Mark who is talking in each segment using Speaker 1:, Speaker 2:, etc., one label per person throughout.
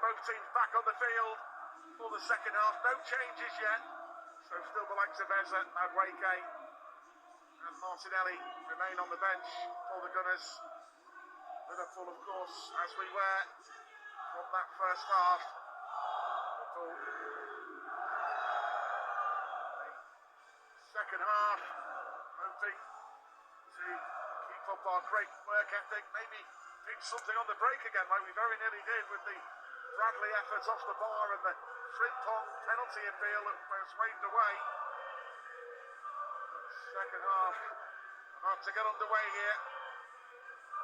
Speaker 1: both teams back on the field for the second half. No changes yet. So still the likes of Eza, Madueke and Martinelli remain on the bench for the Gunners. Liverpool, of course, as we were from that first half. Liverpool, the second half, hoping to keep up our great work ethic, maybe pick something on the break again, like we very nearly did with the Bradley efforts off the bar and the Frimpong penalty appeal that was waved away. Second half about to get underway here.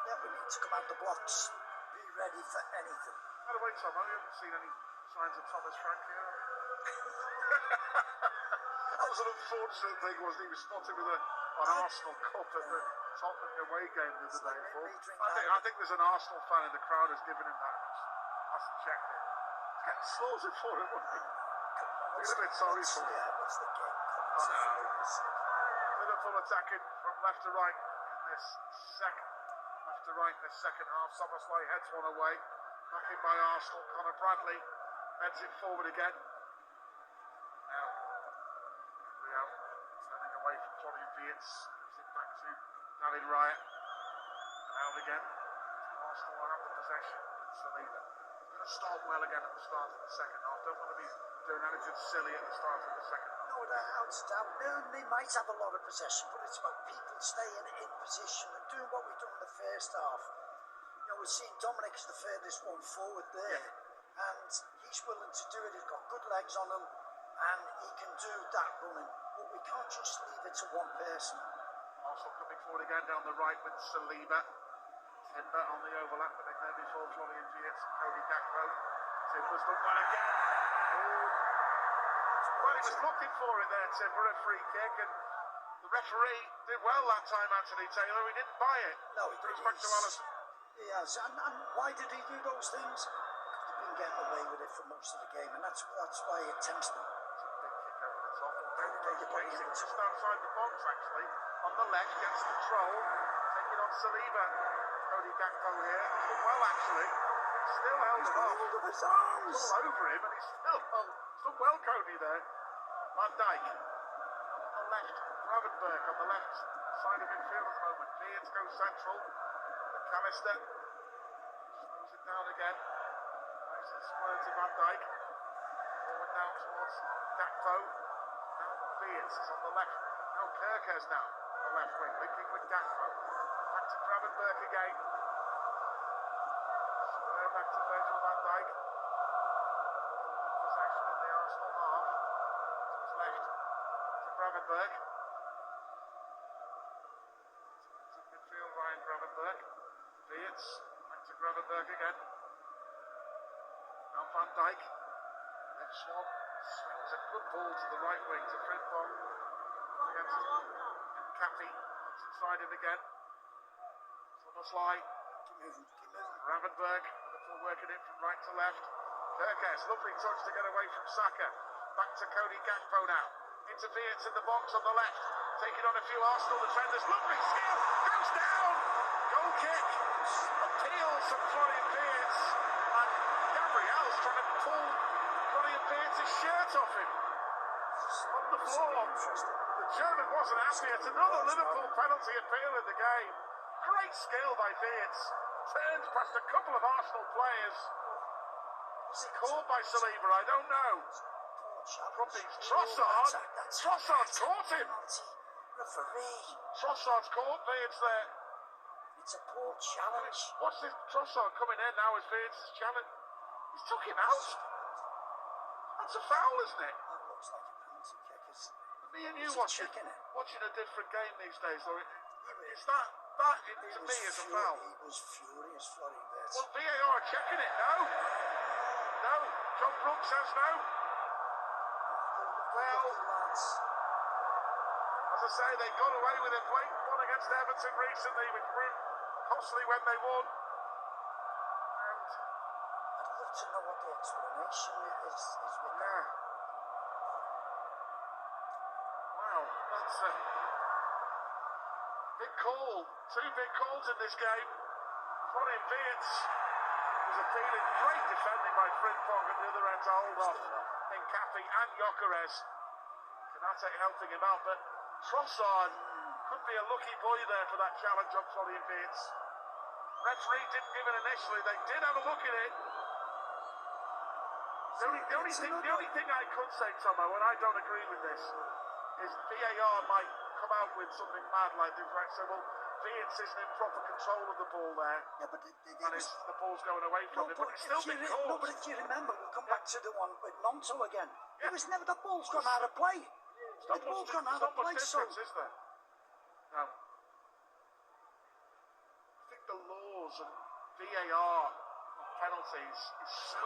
Speaker 2: Yeah, we need to come out the blocks, be ready for anything.
Speaker 1: By the way, Tom, I haven't seen any signs of Thomas Frank here. That was an unfortunate thing, wasn't he? He was spotted with an Arsenal cup at the Tottenham away game the other day. I think there's an Arsenal fan in the crowd who's given him that. Hasn't checked it. He's getting slaughtered for it, wasn't he? He's a bit sorry for him.
Speaker 2: Yeah, what's the game?
Speaker 1: Liverpool attacking from left to right in this second half. Szoboszlai heads one away. Back in by Arsenal. Conor Bradley heads it forward again. Now, Real turning away from Florian Wirtz. Gives it back to David Raya. And out again. Arsenal will have the possession with Saliba. Going to start well again at the start of the second half. Don't want to be doing anything silly at the start of the second half.
Speaker 2: No doubt. They might have a lot of possession, but it's about people staying in position and doing what we've done in the first half. You know, we're seeing Dominic as the furthest one forward there, and he's willing to do it. He's got good legs on him, and he can do that running. But we can't just leave it to one person.
Speaker 1: Arsenal coming forward again down the right with Saliba. Timber on the overlap, but there before Florian Wirtz and Cody Gakpo. Timber's done well again. Well, he was looking for it there, Timber, a free kick, and the referee did well that time, Anthony Taylor. He didn't buy it.
Speaker 2: No, he didn't.
Speaker 1: Back to Alisson.
Speaker 2: He has, and why did he do those things? They've been getting away with it for most of the game, and that's why it tempts them.
Speaker 1: It's a big kick over the top. Just outside the box, actually. On the left, gets control. Taking on Saliba. Cody Gakpo here. He's done well, actually. Still held him off.
Speaker 2: His arms.
Speaker 1: It's all over him, and he's still done well, Cody, there. Van Dijk. On the left, Gravenberg on the left side of midfield at the moment. Wirtz goes central. McAllister slows it down again. Nice and square to Van Dijk. Forward now towards Gakpo. Now Wirtz is on the left. Now Kerkers now on the left wing, linking with Gakpo. Back to Gravenberg again. Square back to Virgil van Dijk. Possession in the Arsenal half. To his left. To Gravenberg. To midfield, Ryan Gravenberg. Wirtz. Back to Gravenberg again. Now Van Dijk. Lifts one. Swings a good ball to the right wing to Frimpong. Against Cappy. Comes inside him again. Szoboszlai.
Speaker 2: Keep moving.
Speaker 1: Gravenberg. Liverpool working it from right to left. Kerkers. Lovely touch to get away from Saka. Back to Cody Gakpo now. Into Wirtz in the box on the left. Taking on a few Arsenal defenders. Lovely skill. Goes down. Goal kick. Appeals from Florian Wirtz. And Gabriel's trying to pull Florian Wirtz's shirt off him. On the floor. The German wasn't happy. It's another Liverpool penalty appeal in the game. Great skill by Wirtz. Turns past a couple of Arsenal players. Was he called by Saliba? I don't know. From the Trossard. Trossard caught him.
Speaker 2: Referee.
Speaker 1: Trossard's caught Wirtz there.
Speaker 2: It's a poor challenge.
Speaker 1: Watch this Trossard coming in now as Wirtz challenge. He's took him out. That's a foul, isn't it?
Speaker 2: That looks like a penalty kick.
Speaker 1: Me and you watching a different game these days, though. Is that to me is a foul?
Speaker 2: He was furious, Florian Wirtz.
Speaker 1: Well, VAR are checking it. No. John Brooks says no. Well, as I say, they got away with a blatant one against Everton recently, which proved costly when they won. And
Speaker 2: I'd love to know what the explanation is with that.
Speaker 1: Wow, that's a big call. Two big calls in this game. Florian Wirtz was appealing. Great defending by Frimpong at the other end to hold off Nkapi and Gyökeres. Konate helping him out, but Trossard could be a lucky boy there for that challenge on Florian Wirtz. Referee didn't give it initially. They did have a look at it. The only thing I could say, Tomo, and I don't agree with this, is VAR might come out with something mad like this, right? So, well, Wirtz isn't in proper control of the ball there,
Speaker 2: Yeah, but
Speaker 1: the ball's going away from him, but it's still been called.
Speaker 2: No, but if you remember, we'll come back to the one with Monto again.
Speaker 1: Yeah.
Speaker 2: It was never, the ball's gone out of play. The ball's gone out of play, so...
Speaker 1: Is there? No. I think the laws and VAR on penalties is so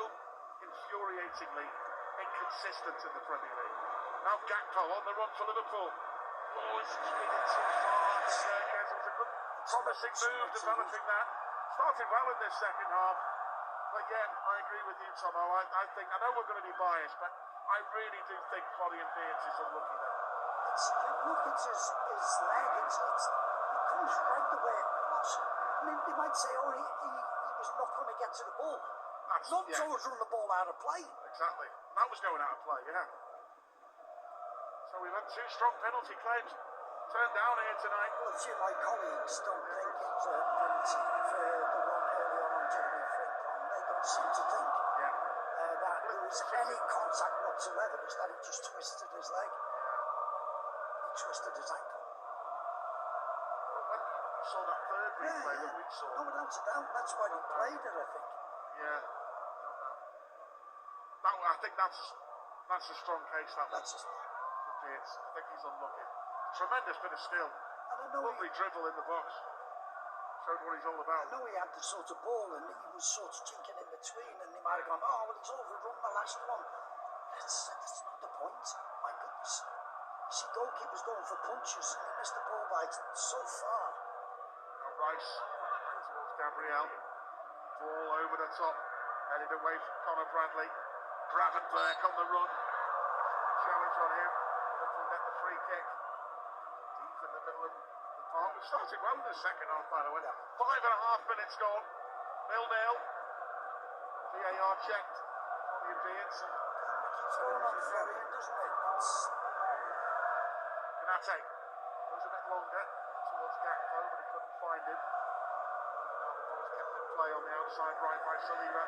Speaker 1: infuriatingly inconsistent in the Premier League. Now Gakpo on the run for Liverpool. Oh, it's speeding too far. It was a good, promising move, developing that. Started well in this second half. But yeah, I agree with you, Tomo. I think, I know we're going to be biased, but I really do think Florian Wirtz is unlucky there.
Speaker 2: Look, it's his leg. It comes right the way across. I mean, they might say, oh, he was not going to get to the ball. Monto's run the ball out of play.
Speaker 1: Exactly. That was going out of play, yeah. So we've had two strong penalty claims turned down here tonight.
Speaker 2: Well, a few of my colleagues don't think it's a penalty for the one earlier on Jeremy Frimpong. They don't seem to think that there was any contact whatsoever. It's that he just twisted his leg. He twisted his ankle.
Speaker 1: Well, when you saw that third replay that we saw.
Speaker 2: No, without a doubt. That's why he played it, I think.
Speaker 1: Yeah. I think that's a strong case, that one.
Speaker 2: That's just...
Speaker 1: I think he's unlucky. Tremendous bit of skill. Lovely dribble in the box. Showed what he's all about.
Speaker 2: I know he had the sort of ball and he was sort of chinking in between and he might have gone, oh, well, he's overrun the last one. That's not the point. My goodness. You see goalkeepers going for punches and he missed the ball by so far.
Speaker 1: Now Rice towards Gabriel. Ball over the top. Headed away from Conor Bradley. Gravenberg on the run. Challenge on him. Liverpool get the free kick. Deep in the middle of the park. We started well in the second half, by the way. 5.5 minutes gone. 0-0. VAR checked. Florian Wirtz.
Speaker 2: It's going on Florian, doesn't it?
Speaker 1: Konate goes a bit longer towards Gakpo, but he couldn't find him. Now the ball's kept in play on the outside right by Saliba.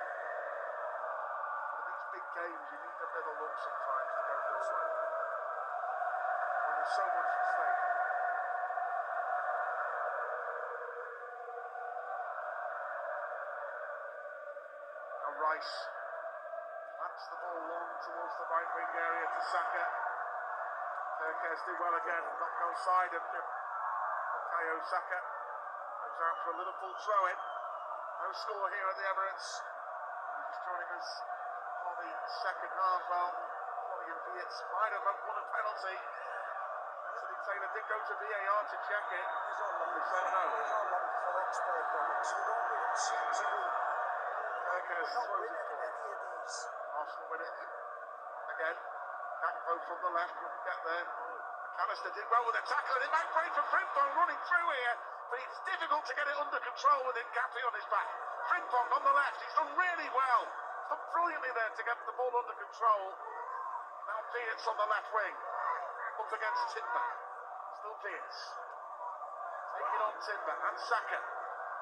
Speaker 1: Big games, you need a bit of luck sometimes to go your way. When there's so much at stake. Now Rice bats the ball long towards the right wing area to Saka. Kerkez did well again, got no side of Bukayo Saka. Goes out for a Liverpool throw-in. No score here at the Emirates. He's joining us for the second half. Florian Wirtz might have won a penalty. Anthony Taylor did go to VAR to check it. They said no.
Speaker 2: These are long for expert goals. We don't seem to be not winning any of these.
Speaker 1: Arsenal win it again. Gakpo from the left couldn't get there. McAllister did well with a tackle. It might break for Frimpong running through here, but it's difficult to get it under control with Nkapi on his back. Frimpong on the left. He's done really well. He's done brilliantly there to get the ball under control. Now Wirtz on the left wing. Up against Timber. Still Wirtz. Taking on Timber and Saka.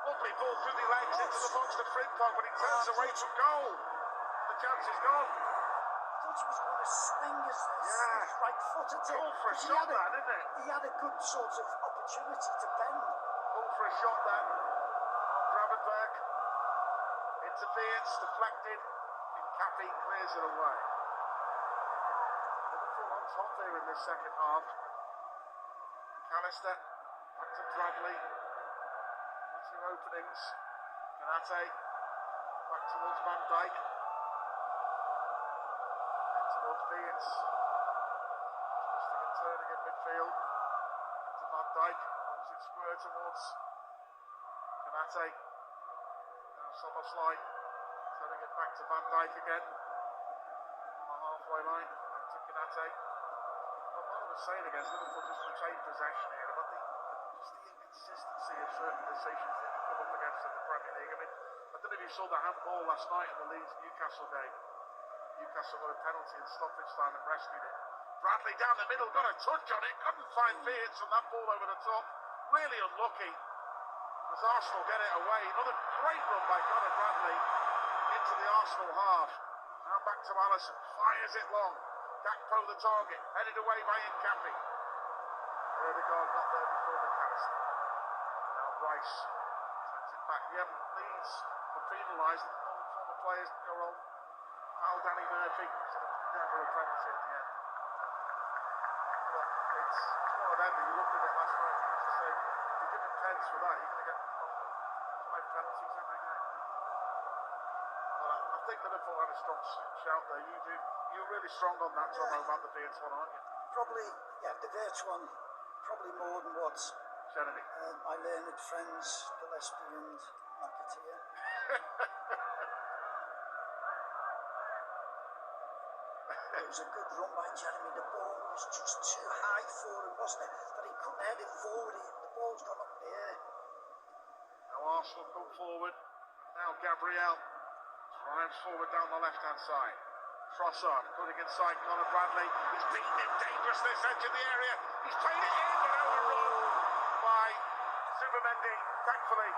Speaker 1: Lovely ball through the legs into the box to Frimpong, but he turns away from goal. The chance is gone.
Speaker 2: I thought he was going to swing his right foot at it.
Speaker 1: Call for a shot there, didn't it?
Speaker 2: He had a good sort of opportunity to bend.
Speaker 1: Call for a shot there. On Gravenberg. Into Wirtz, deflected. Nkapi clears it away. Liverpool on top here in this second half. McAllister back to Bradley. Two openings. Konate back towards Van Dijk. And towards Wirtz. Twisting and turning in midfield. To Van Dijk. Holds it square towards Konate. Now Szoboszlai. Turning it back to Van Dijk again. On the halfway line. Back to Konate. What I was saying against Liverpool just retained possession here about the inconsistency of certain decisions that you come up against in the Premier League. I mean, I don't know if you saw the handball last night in the Leeds-Newcastle game. Newcastle got a penalty in stoppage time and rescued it. Bradley down the middle, got a touch on it, couldn't find Beards on that ball over the top. Really unlucky as Arsenal get it away. Another great run by Conor Bradley into the Arsenal half. Now back to Alisson, fires it long. Gakpo the target, headed away by Nkappi. Erdegaard got there before McAllister. Now Rice sends it back. Leeds were penalised. All the former players go on. Foul Danny Murphy, so there was never a penalty at the end. But it's one of them that you looked at it last night and you used to say, if you give him pens for that, you're going to get 5 penalties every game. But I think Liverpool had a strong shout there. You're really strong on that, Tom, about the Beards one, aren't you?
Speaker 2: Probably, yeah, the Verts one, probably more than what
Speaker 1: Jeremy.
Speaker 2: my learned friends, Gillespie and McAteer. It was a good run by Jeremy. The ball was just too high for him, wasn't it? That he couldn't head it forward. The ball's gone up in the air.
Speaker 1: Now Arsenal come forward. Now Gabriel drives forward down the left-hand side. Trossard cutting inside Conor Bradley. He's beaten him dangerous this edge of the area. He's played it in, but overrun by Zubimendi. Thankfully,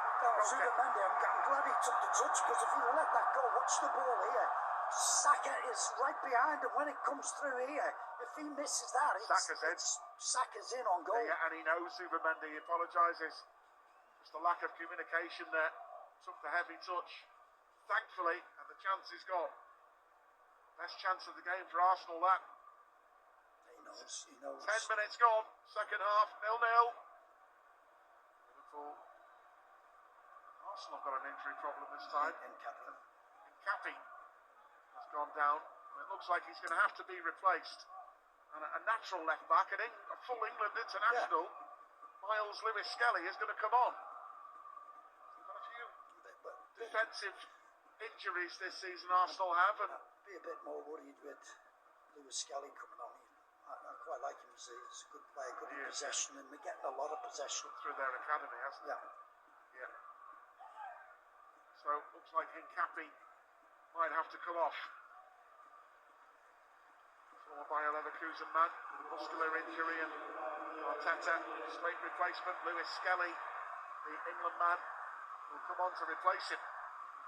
Speaker 2: Zubimendi, I'm glad he took the touch, because if he let that go, watch the ball here. Saka is right behind him when it comes through here. If he misses that, Saka's in on goal.
Speaker 1: Yeah, and he knows Zubimendi. He apologises. Just a lack of communication there. Took the heavy touch. Thankfully, and the chance is gone. Best chance of the game for Arsenal, that.
Speaker 2: He knows.
Speaker 1: 10 minutes gone. Second half, 0-0. Liverpool. Arsenal got an injury problem this time. Nkappi has gone down. And it looks like he's going to have to be replaced. And a natural left back, a full England international, Miles Lewis Skelly, is going to come on. We've got a few defensive injuries this season Arsenal have, and
Speaker 2: be a bit more worried with Lewis Skelly coming on. I quite like him. He's a good player, good in possession, and they're getting a lot of possession
Speaker 1: through their academy, hasn't he? Yeah. So looks like Nkappi might have to come off. Former Bayer Leverkusen man with a muscular injury, and Arteta, straight replacement. Lewis Skelly, the England man, will come on to replace him.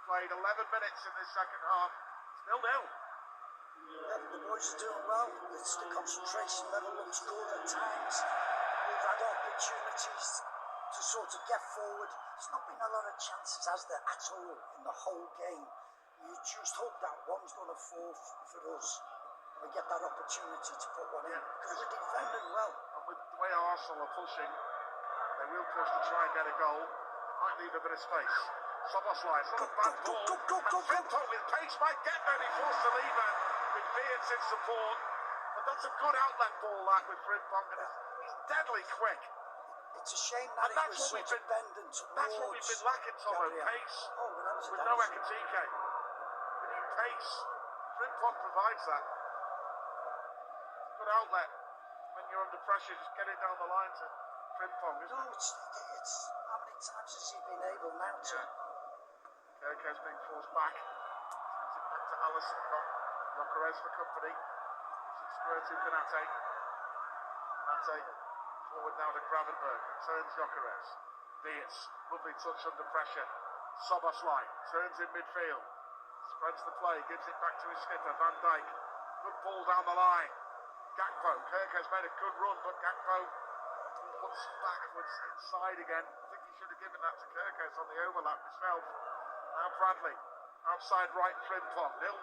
Speaker 1: Played 11 minutes in this second half. It's 0-0.
Speaker 2: Yeah, the boys are doing well. It's the concentration level looks good at times. We've had opportunities to sort of get forward. There's not been a lot of chances, has there, at all in the whole game. You just hope that one's going to fall for us, and we get that opportunity to put one in, because we're defending well.
Speaker 1: And with the way Arsenal are pushing, they will push to try and get a goal. It might leave a bit of space. Soboslai, it's not a bad ball. And Frimpong with pace might get there. He forced to leave it with Beards in support. But that's a good outlet ball, that, with Frimpong. And he's deadly quick.
Speaker 2: It's a shame that it was sort of bending towards.
Speaker 1: That's what we've been lacking, Tomo, pace. With no Ekatike. We need pace. Frimpong provides that. Good outlet. When you're under pressure, just get it down the line to Frimpong, isn't it?
Speaker 2: No, it's how many times has he been able now to?
Speaker 1: Kerke's being forced back. Sends it back to Alisson. Got Gyökeres for company. Gives it square to Konate. Konate forward now to Gravenberg. Turns Gyökeres. Beards. Lovely touch under pressure. Soboslai turns in midfield. Spreads the play. Gives it back to his skipper, Van Dijk. Good ball down the line. Gakpo. Kerke's made a good run, but Gakpo puts backwards inside again. I think he should have given that to Kerkez on the overlap himself. Now Bradley, outside right, Frimpong, 0-0.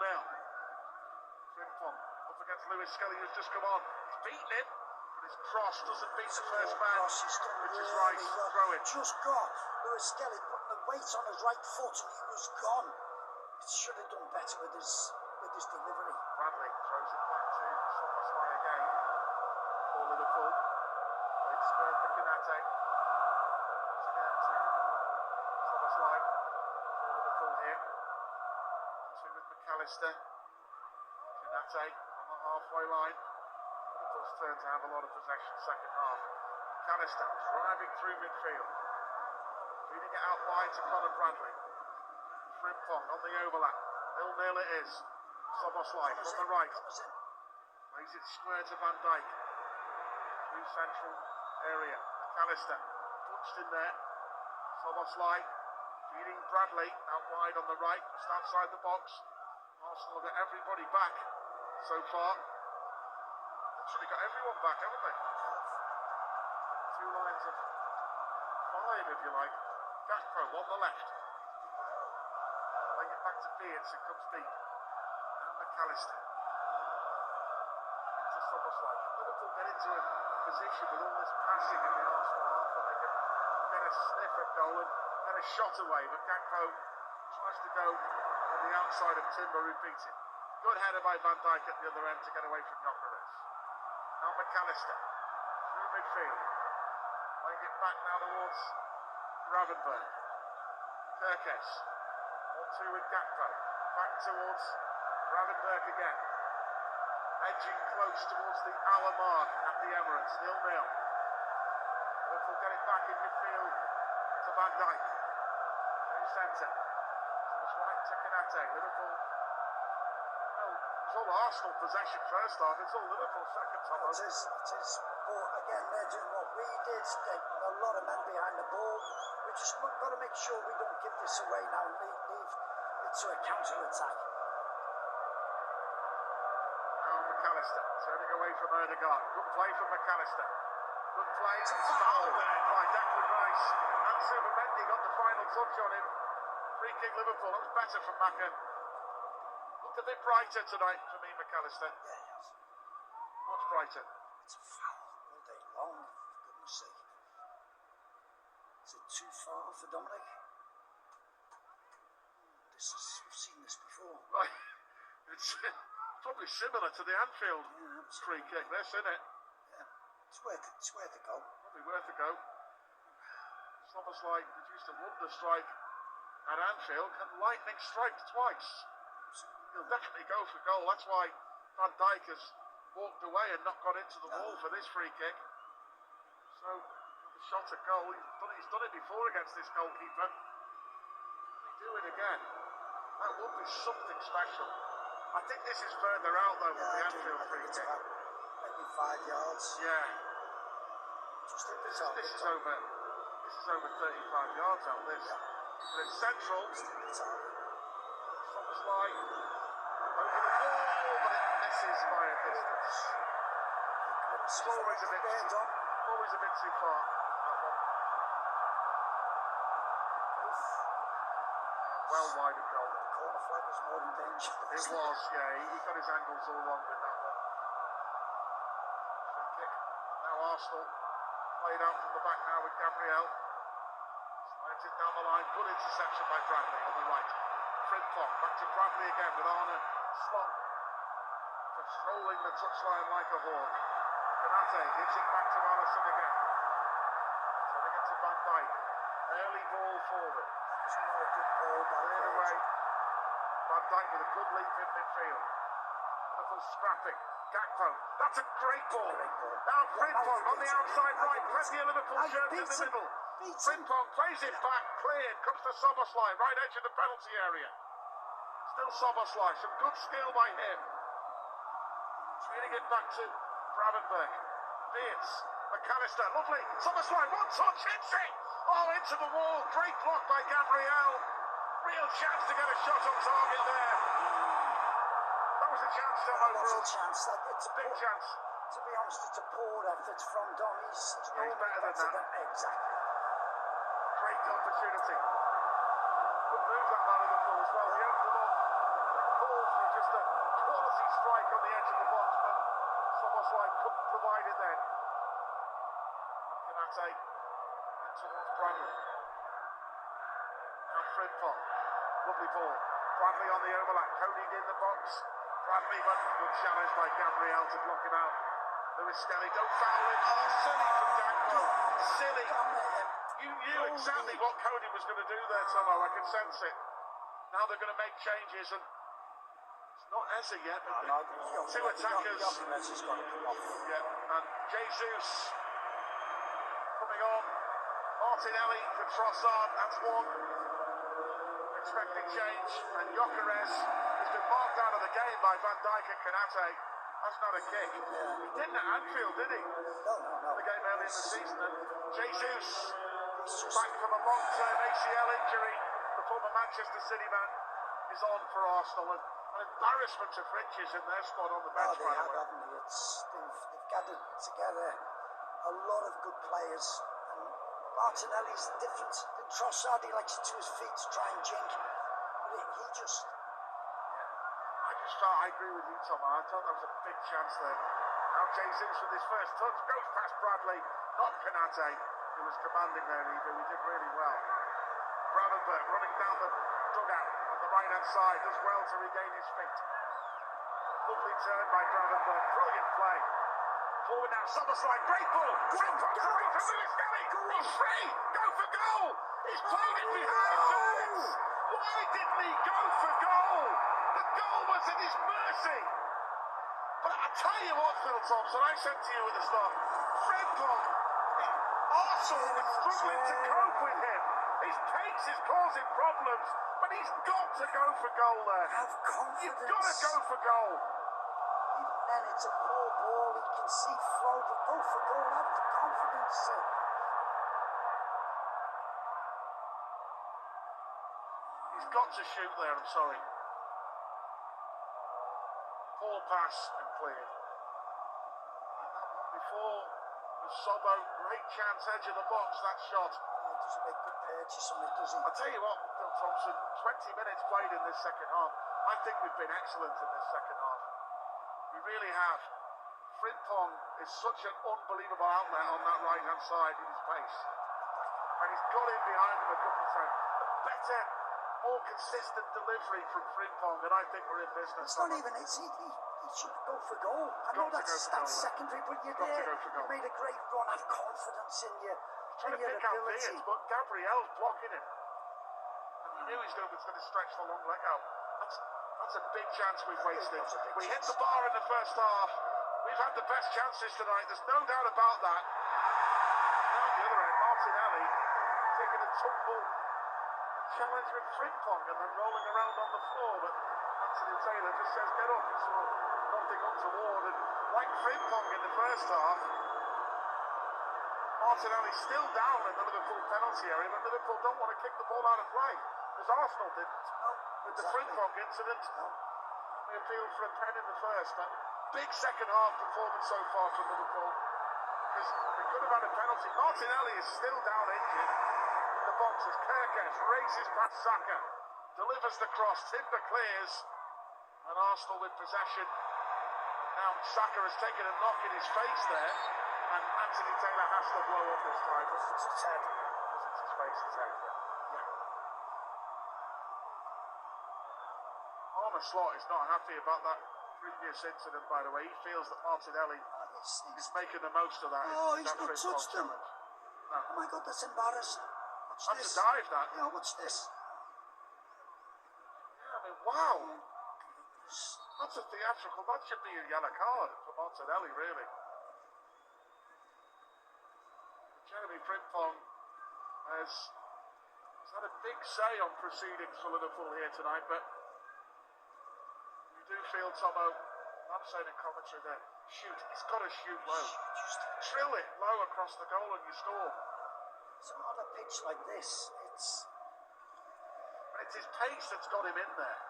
Speaker 1: Frimpong up against Lewis Skelly, who's just come on. He's beaten him, but his cross doesn't beat the first man, which is right, throw it.
Speaker 2: Just got Lewis Skelly putting the weight on his right foot, and he was gone. He should have done better with his delivery.
Speaker 1: Bradley throws it back to Soboslai again for Liverpool. It's squared for Konate. Once again to Soboslai for Liverpool here. Two with McAllister. Konate on the halfway line. Liverpool's turn to have a lot of possession second half. McAllister driving through midfield. Feeding it out wide to Conor Bradley. Frimpong on the overlap. 0-0 it is. Soboslai from the right. Plays it square to Van Dijk. Through central area. McAllister punched in there. Soboslai feeding Bradley out wide on the right, just outside the box. Arsenal have got everybody back so far. Literally got everyone back, haven't they? Two lines of five, if you like. Gakpo on the left. Playing it back to Beards, it comes deep. Now McAllister. Into Soboslai. Liverpool get into a position with all this passing in the Arsenal half that they can get a sniff at goal and get a shot away, but Gakpo tries to go on the outside of Timber, who beats him. Good header by Van Dijk at the other end to get away from Gyökeres. Now McAllister through midfield, playing it back now towards Gravenberg. Kerkez 1-2 with Gakpo, back towards Gravenberg again, edging close towards the hour mark at the Emirates. 0-0. Liverpool get it back in midfield to Van Dijk. Through centre. To his right to Canate. Liverpool. Well, it's all Arsenal possession first half. It's all Liverpool second half.
Speaker 2: It is. But again, they're doing what we did. A lot of men behind the ball. We just got to make sure we don't give this away now and leave it to a counter-attack.
Speaker 1: Now McAllister turning away from Erdegaard. Good play from McAllister. Good play. It's a foul there by Declan Rice. And Supermendi got the final touch on him. Free kick Liverpool. That was better from Maka. Looked a bit brighter tonight for me, McAllister.
Speaker 2: Yeah, yes.
Speaker 1: Much brighter.
Speaker 2: It's a foul all day long, for goodness sake. Is it too far for Dominic? We've seen this before.
Speaker 1: Right. It's probably similar to the Anfield free kick. This, isn't it?
Speaker 2: Yeah. It's worth a go.
Speaker 1: Probably worth a go. It's almost like produced a wonder strike at Anfield, and lightning strike twice. He'll definitely go for goal. That's why Van Dijk has walked away and not got into the wall for this free kick. So, the shot at goal, he's done it before against this goalkeeper. Will he do it again? That would be something special. I think this is further out though than the Anfield free kick.
Speaker 2: Maybe 5 yards.
Speaker 1: Yeah.
Speaker 2: Just hit
Speaker 1: This is over 35 yards out this.
Speaker 2: Yeah.
Speaker 1: But it's central. Soboslai over the ball, but it misses by a distance. It's always a bit too far. That one. Well wide of goal.
Speaker 2: The corner flag was more than dangerous.
Speaker 1: It was, yeah. He got his angles all wrong with that one. Free kick. Now Arsenal played out from the back now with Gabriel. Slides it down the line. Good interception by Bradley on the right. Frimpong back to Bradley again with Arne Slot controlling the touchline like a hawk. Canate gives it back to Alisson again. Turning it to Van Dijk. Early ball forward.
Speaker 2: It's not a good ball by
Speaker 1: Cleared away. Van Dijk with a good leap in midfield. Liverpool scrapping. Gakpo. That's a great ball. Now Frimpong on the outside right. Plenty of Liverpool shirts in the middle. Frimpong plays it back. Cleared. Comes to Soboslai. Right edge of the penalty area. Still Soboslai. Some good skill by him. Feeding it back to Gravenberg. Beards. McAllister. Lovely. Soboslai. One touch. Hits it. Oh, into the wall. Great block by Gabriel. Real chance to get a shot on target there. That was a chance to overall.
Speaker 2: It's a
Speaker 1: big chance.
Speaker 2: To be honest, it's a poor effort from Dom. He's
Speaker 1: better than that.
Speaker 2: Exactly.
Speaker 1: Great opportunity. Good move that man Liverpool as well. He opened them up. Called for just a quality strike on the edge of the box, but Soboslai couldn't provide it then. Canate in towards Bradley. Now Frimpong. Lovely ball. Bradley on the overlap. Cody in the box. Bradley, but good challenge by Gabriel to block him out. Lewis Skelly, don't foul him. Oh, silly from Gakpo. Silly. You knew exactly what Cody was going to do there, Tomo. I can sense it. Now they're going to make changes, and it's not Eze yet. Two attackers. Yeah, and Jesus coming on. Martinelli for Trossard. That's one. unexpected change, and Gyökeres has been marked out of the game by Van Dijk and Konate. That's not a kick. He didn't at Anfield, did he?
Speaker 2: No.
Speaker 1: The game early in the season. And Jesus, back from a long-term ACL injury, the former Manchester City man, is on for Arsenal. And an embarrassment of riches in their squad on the bench,
Speaker 2: They
Speaker 1: by the
Speaker 2: have,
Speaker 1: way.
Speaker 2: haven't they? They've gathered together a lot of good players. And Martinelli's different than Trossard. He likes it to his feet to try and jink. But he just...
Speaker 1: I agree with you, Tom. I thought that was a big chance there. Now Jesus with his first touch goes past Bradley, not Konate, who was commanding there either. He did really well. Gravenberch running down the dugout on the right-hand side, does well to regain his feet. Lovely turn by Gravenberch, brilliant play. Forward now, Somerslide, great ball. Frimpong away from Lewis Kelly. He's free. Go for goal. He's played it behind Phillips. Why didn't he go for goal? The goal was at his mercy. But I tell you what, Phil Thompson, I said to you at the start, Frimpong, Arsenal was struggling to cope with him. His pace is causing problems, but he's got to go for goal there.
Speaker 2: Have confidence.
Speaker 1: You've got to go for goal.
Speaker 2: Even then, it's a poor ball. He can see flow, but go for goal. Have the confidence.
Speaker 1: He's got to shoot there, I'm sorry. Poor pass and cleared. Before was Sobbo, great chance, edge of the box, that shot.
Speaker 2: He doesn't make good purchase on it, does he?
Speaker 1: I'll tell you what, Phil Thompson, 20 minutes played in this second half. I think we've been excellent in this second half. We really have. Frimpong is such an unbelievable outlet on that right-hand side with his pace. And he's got in behind him a couple of times. A better, more consistent delivery from Frimpong, and I think we're in business.
Speaker 2: It's not even, he should go for goal. I know that's secondary, but you're there. You made a great run, have confidence in your
Speaker 1: Trying to pick out Beers, but Gabriel's blocking him. And he knew he was going to stretch the long leg out. That's a big chance we've wasted. We hit the bar in the first half. We've had the best chances tonight. There's no doubt about that. Now at the other end, Martinelli taking a tumble and challenge with Frimpong and then rolling around on the floor. But Anthony Taylor just says, get up. He saw nothing untoward. And like Frimpong in the first half, Martinelli's still down in the Liverpool penalty area, but Liverpool don't want to kick the ball out of play, because Arsenal didn't. With the Frimpong incident, we appealed for a pen in the first, but big second half performance so far from Liverpool, because we could have had a penalty. Martinelli is still down injured in the box as Kerkez races past Saka, delivers the cross, Timber clears, and Arsenal with possession. Now Saka has taken a knock in his face there, and Anthony Taylor has to blow up this time.
Speaker 2: It's his head.
Speaker 1: Because it's his face, his head, yeah. Arne Slot is not happy about that previous incident, by the way. He feels that Martinelli is making the most of that.
Speaker 2: Oh, he's not touched him.
Speaker 1: No.
Speaker 2: Oh my God, that's embarrassing. What's
Speaker 1: That's
Speaker 2: this?
Speaker 1: a dive, that.
Speaker 2: Yeah, what's this?
Speaker 1: Yeah, I mean, wow. That's a theatrical. That should be a yellow card for Martinelli, really. Jeremy Frimpong has had a big say on proceedings for Liverpool here tonight, but you do feel, Tomo, I'm saying in commentary there, shoot, he's got to shoot low. Just drill it low across the goal and you score.
Speaker 2: So on a pitch like this, it's
Speaker 1: his pace that's got him in there.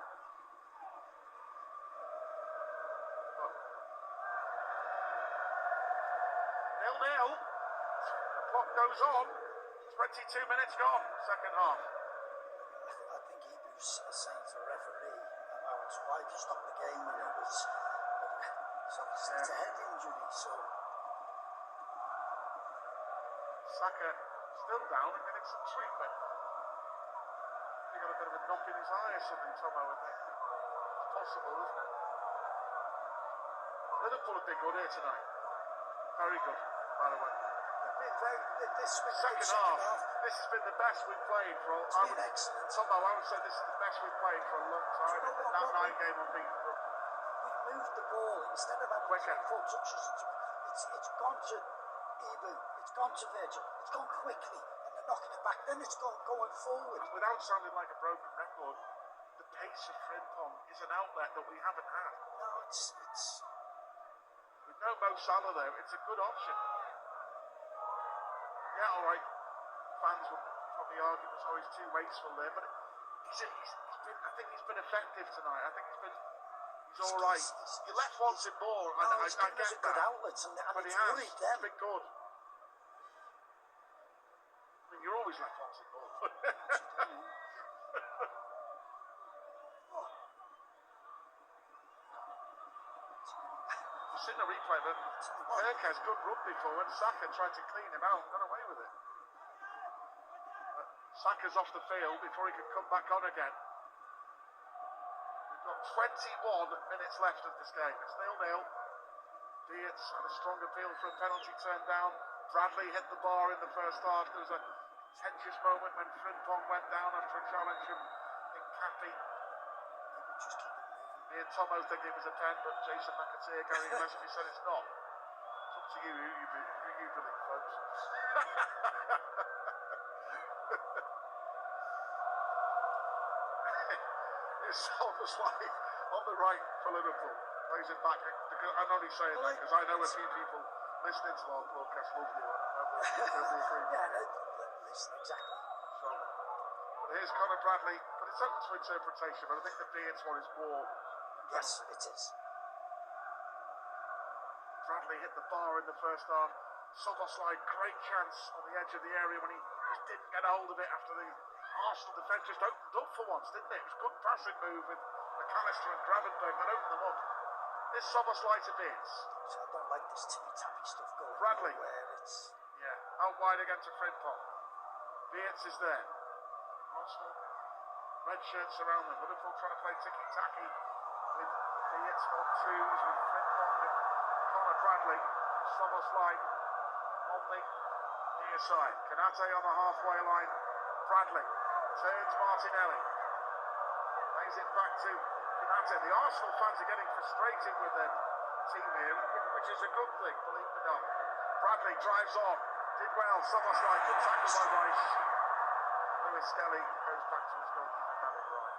Speaker 1: 0-0. Clock goes on. 22 minutes gone. Second half.
Speaker 2: I think he was saying to the referee about why he stopped the game when it was. So it's a head injury. So
Speaker 1: Saka still down and getting some treatment. He got a bit of a knock in his eye or something, Tomo, I think. It's possible, isn't it? Liverpool have been good here tonight. Very good, by the way. Second half, this has been the best we've played for all time. Tomo, I would say this is the best we've played for a long time. That 9-game unbeaten run.
Speaker 2: We moved the ball instead of having 3-4 touches. It's gone to Ibu. It's gone to Virgil. It's gone quickly, and the knocking it back, then it's going forward.
Speaker 1: And without sounding like a broken record, the pace of Frimpong is an outlet that we haven't had.
Speaker 2: No, it's
Speaker 1: With no Mo Salah there, it's a good option. Yeah, all right. Fans would probably argue that he's too wasteful there, but I think he's been effective tonight. I think he's all right. He left once in more.
Speaker 2: No,
Speaker 1: I
Speaker 2: he's
Speaker 1: get
Speaker 2: given us a
Speaker 1: that.
Speaker 2: good outlet, and
Speaker 1: But he
Speaker 2: it's
Speaker 1: has.
Speaker 2: worried them.
Speaker 1: It's been good. I mean, you're always left once in more. I've seen the replay, but Kirk has good run before when Saka tried to clean him out and got away with it. But Saka's off the field before he can come back on again. We've got 21 minutes left of this game. It's 0-0. Dietz had a strong appeal for a penalty turned down. Bradley hit the bar in the first half. There was a tensious moment when Frimpong went down after a challenge from Cappy.
Speaker 2: Just keep it moving.
Speaker 1: Me and Tomo think it was a pen, but Jason McAteer, Gary Gillespie said it's not. It's up to you who you believe, folks. It's almost like on the right for Liverpool. Plays it back. I'm only saying that because I know a few people listening to our broadcast love you. They'll be agreeing.
Speaker 2: Listen, exactly.
Speaker 1: So, but here's Conor Bradley. But it's open to interpretation. But I think the Dietz one is more.
Speaker 2: Yes, it is.
Speaker 1: Bradley hit the bar in the first half. Soboslai, great chance on the edge of the area when he just didn't get a hold of it after the Arsenal defence just opened up for once, didn't it? It was a good passing move with McAllister and Gravenberg that opened them up. This Soboslai to Dietz.
Speaker 2: So I don't like this tippy-tappy stuff going
Speaker 1: Bradley.
Speaker 2: where it's...
Speaker 1: Yeah, out wide again to Frimpong. Dietz is there. Arsenal, red shirts around them. Liverpool trying to play ticky-tacky with Dietz on twos, with Frimpong and Conor Bradley. Soboslai on the near side. Kanate on the halfway line. Bradley turns Martinelli. Plays it back to Kanate. The Arsenal fans are getting frustrated with their team here, which is a good thing, believe it or not. Bradley drives on. Did well. Soboslai, good tackle by Rice. Lewis Skelly goes back to his goalkeeper, David Ryan.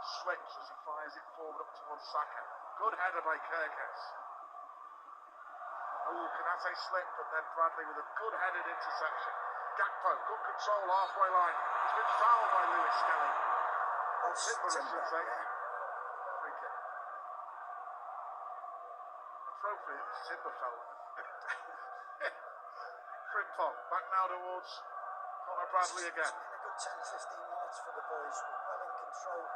Speaker 1: Slips as he fires it forward up towards Saka. Good header by Kirkes. Oh, Kanate slipped, but then Bradley with a good headed interception. Gakpo, good control, halfway line. He's been fouled by Lewis Skelly. Oh, Timber, I should say. Free kick. Appropriate, it's Timber foul. Frimpong, back now towards Conor Bradley again.
Speaker 2: It's been a good 10-15 minutes for the boys. We're well in control.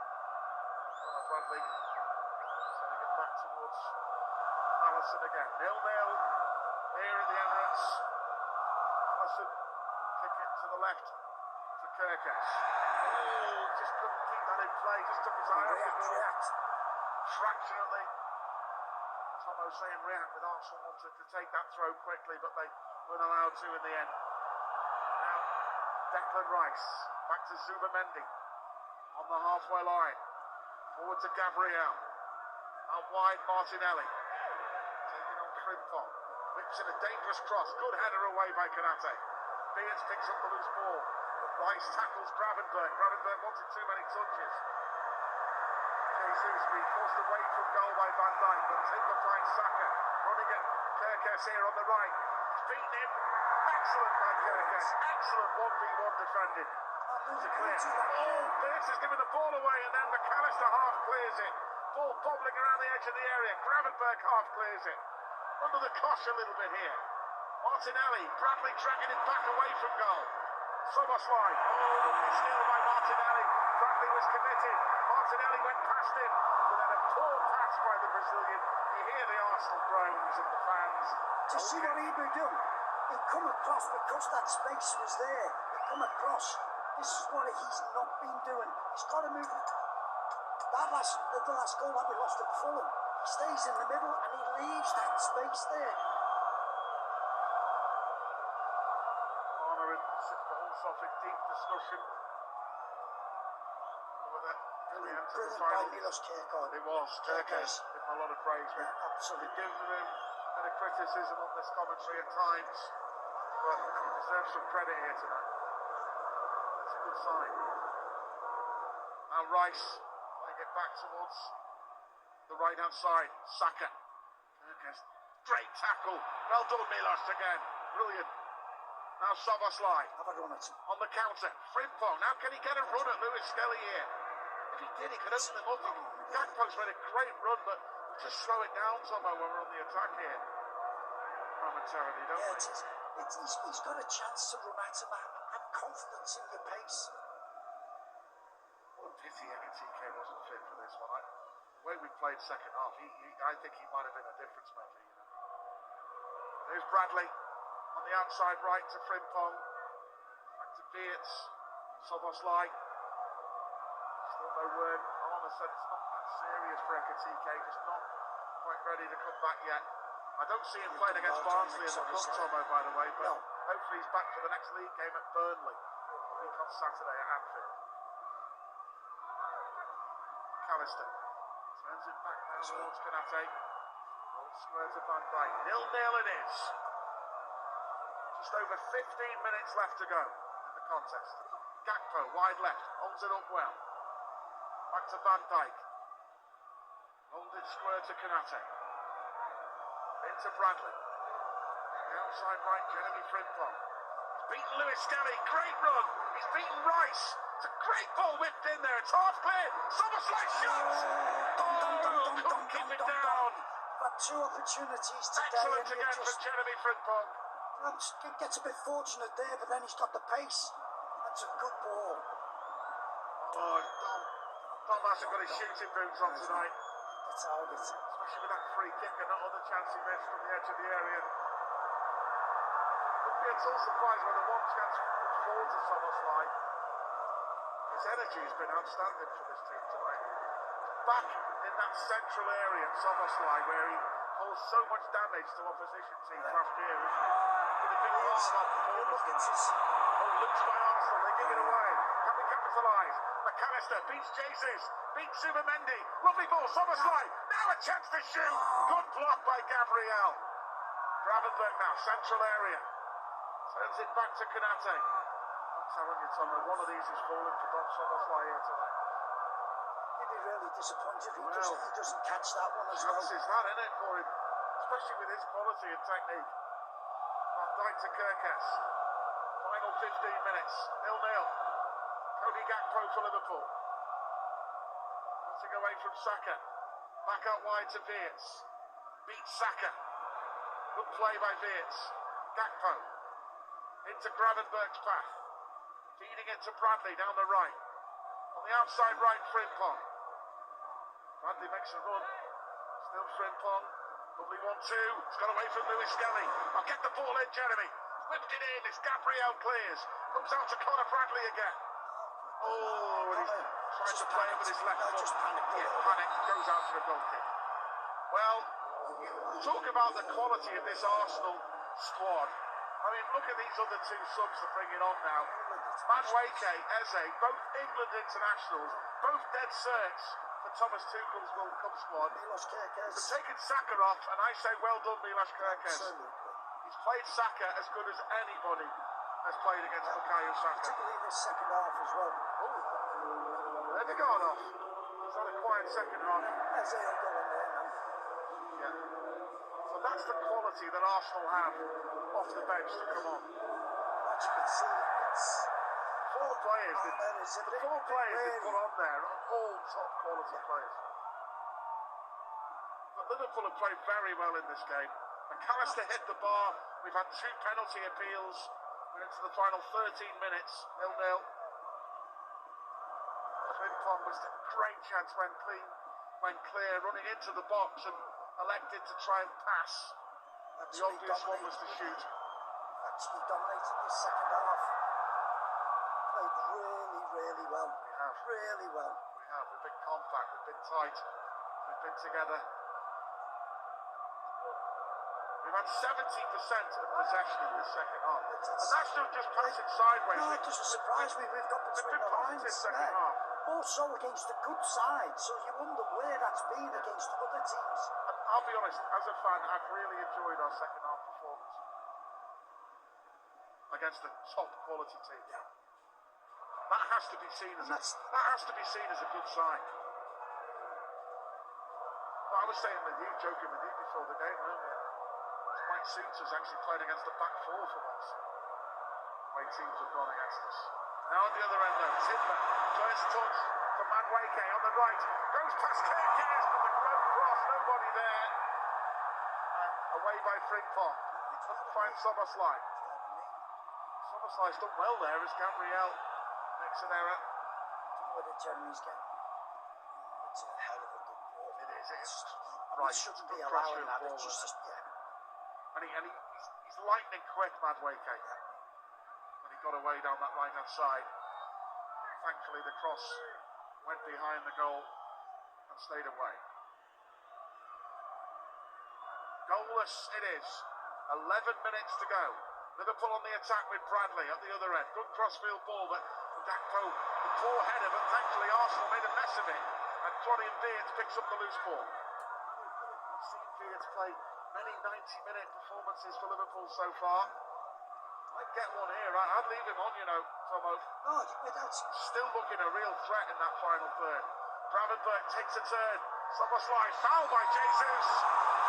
Speaker 1: Conor Bradley sending it back towards Allison again. 0-0 here at the Emirates. Allison kick it to the left to Kirkes. Oh, just couldn't keep that in play. Just took his eye off the ball.
Speaker 2: React.
Speaker 1: Fractionally. Tomo saying react with Arsenal wanted to take that throw quickly, but they weren't allowed to in the end. Now, Declan Rice back to Zubamendi on the halfway line. Forward to Gabriel. Out wide, Martinelli. Taking on Frimpong. Whips in a dangerous cross. Good header away by Kanate. Dietz picks up the loose ball. Rice tackles Gravenberg. Gravenberg wanted too many touches. Jesus being forced away from goal by Van Dijk, but Timber finds Saka. Running at Kirkes here on the right. He's beaten him. Excellent by Kirkes. Excellent 1v1 defending. To clear. Oh, Dietz has given the ball away, and then McAllister half clears it. Ball bobbling around the edge of the area. Gravenberg half clears it. Under the cosh a little bit here. Martinelli, Bradley dragging it back away from goal. Soboslai. Oh, lovely steal by Martinelli. Bradley was committed. Martinelli went past him, but then a poor pass by the Brazilian. You hear the Arsenal groans and the fans.
Speaker 2: Do you see what he would do? He'd come across because that space was there. He'd come across. This is what he's not been doing. He's got to move. The last goal that we lost at Fulham, he stays in the middle and he leaves that space there.
Speaker 1: Arnold and Hulsoff in deep discussion.
Speaker 2: Brilliant by Milos Kirkos.
Speaker 1: It was. Kirkes gave him a lot of praise.
Speaker 2: Yeah, absolutely.
Speaker 1: We've given him a bit of criticism on this commentary at times. but he deserves some credit here tonight. That's a good sign. Now Rice playing it back towards the right-hand side. Saka. Great tackle. Well done, Milos again. Brilliant. Now Szoboszlai.
Speaker 2: Have a run at him.
Speaker 1: On the counter. Frimpong. Now can he get a run at Lewis Skelly here? If he did, he could open them up. Gakpo's made a great run, but we'll just slow it down, Tomo, when we're on the attack here. Momentarily, don't we?
Speaker 2: He's got a chance to run at him. Have confidence in your pace.
Speaker 1: What a pity Ekatike wasn't fit for this one. The way we played second half, I think he might have been a difference maker, you know. There's Bradley on the outside right to Frimpong. Back to Beerts. Szoboszlai. Still no word. Alana said it's not that serious for Ekatike, just not quite ready to come back yet. I don't see him playing against Barnsley in the cup, Tomo, by the way, but hopefully he's back for the next league game at Burnley a week on Saturday at Anfield. McAllister turns it back now towards Konate. Rolls square to Van Dijk. 0-0 it is. Just over 15 minutes left to go in the contest. Gakpo wide left, holds it up well. Back to Van Dijk. Rolled it square to Konate. Into Bradley. The outside right, Jeremy Frimpong. He's beaten Lewis Skelly. Great run. He's beaten Rice. It's a great ball whipped in there. It's half clear. Szoboszlai shot. Couldn't keep it down.
Speaker 2: You've had two opportunities today.
Speaker 1: Excellent again for Jeremy Frimpong.
Speaker 2: Gets a bit fortunate there, but then he's got the pace. That's a good ball.
Speaker 1: Oh, Tom hasn't got his shooting boots on tonight.
Speaker 2: The target.
Speaker 1: Especially with that free kick and that other chance he missed from the edge of the area. Wouldn't be at all surprised when the one chance would fall to Szoboszlai. His energy has been outstanding for this team tonight. Back in that central area, Szoboszlai, where he caused so much damage to opposition teams last year. With a big part of our performance. Oh, loose by Arsenal, they give it away. Can we capitalise? McAllister beats Jesus, beats Zubamendi. Lovely ball, Szoboszlai. Now a chance to shoot. Good block by Gabriel. Gravenberg now, central area. Turns it back to Konate. I'm telling you, Tomo, one of these is falling for Don Szoboszlai here tonight.
Speaker 2: He'd be really disappointed if he doesn't catch that one as well.
Speaker 1: Chances that, isn't it, for him? Especially with his quality and technique. Van Dijk to Kerkes. Final 15 minutes. 0-0. Cody Gakpo for Liverpool. Nothing away from Saka. Back out wide to Beerts. Beats Saka. Good play by Beerts. Gakpo. Into Gravenberg's path. Feeding it to Bradley down the right. On the outside right, Frimpong. Bradley makes a run. Still Frimpong. Lovely 1-2. It's got away from Lewis Skelly. I'll get the ball in, Jeremy. Whipped it in. It's Gabriel clears. Comes out to Conor Bradley again. Oh, and he's trying to play it with his left foot.
Speaker 2: Just panicked.
Speaker 1: Panic. Goes out for a goal kick. Well, talk about the quality of this Arsenal squad. I mean, look at these other two subs they're bringing on now. Madueke, Eze, both England internationals, both dead certs for Thomas Tuchel's World Cup squad.
Speaker 2: Milos Kerkes.
Speaker 1: They've taken Saka off, and I say well done, Milos Kerkes.
Speaker 2: Absolutely.
Speaker 1: He's played Saka as good as anybody has played against Bukayo Saka.
Speaker 2: Particularly this second half as well.
Speaker 1: Oh, they've gone off. He's had a quiet second half.
Speaker 2: Eze will go in there now.
Speaker 1: Yeah. So that's the quality that Arsenal have off the bench to come on.
Speaker 2: As you can see, it's
Speaker 1: Four players,
Speaker 2: the
Speaker 1: four players they put on there are all top quality players. But Liverpool have played very well in this game. McAllister hit the bar. We've had two penalty appeals. We're into the final 13 minutes. 0-0. Frimpong was a great chance when clear, running into the box and elected to try and pass. The obvious one was to shoot.
Speaker 2: Actually dominated this second half. Played really well.
Speaker 1: We have.
Speaker 2: Really well.
Speaker 1: We have. We've been compact. We've been tight. We've been together. We've had 70% of possession in the second half. And that's not just passing sideways.
Speaker 2: No, it doesn't surprise me. We've got between the lines.
Speaker 1: Second half.
Speaker 2: More so against the good side. So you wonder where that's been against other teams.
Speaker 1: And I'll be honest, as a fan, I've really enjoyed our second half performance. against a top quality team.
Speaker 2: Yeah.
Speaker 1: That has to be seen as a good sign. Well, I was saying with you, joking with you before the game earlier, it might suit us actually playing against a back four for once. The way teams have gone against us. Now at the other end though, Timber, first touch for Madueke on the right, goes past Kirkes, but the low cross, nobody there. And away by Frimpong. He couldn't find Soboslai. Soboslai's done well there as Gabriel makes an error.
Speaker 2: I don't know whether Jeremy's getting. It's a hell of a good ball.
Speaker 1: It is. It's
Speaker 2: right. He shouldn't be allowing that. It's just,
Speaker 1: yeah. And he's lightning quick, Madueke.
Speaker 2: Yeah.
Speaker 1: And he got away down that right-hand side. Thankfully, the cross went behind the goal and stayed away. Goalless it is. 11 minutes to go. Liverpool on the attack with Bradley at the other end. Good crossfield ball, but Gakpo, the poor header, but thankfully Arsenal made a mess of it. And Florian Wirtz picks up the loose ball. I've seen Wirtz play many 90-minute performances for Liverpool so far. Might get one here. I'd leave him on, Tomo.
Speaker 2: Oh, without...
Speaker 1: Still looking a real threat in that final third. Gravenberg takes a turn. Soboslai foul by Jesus.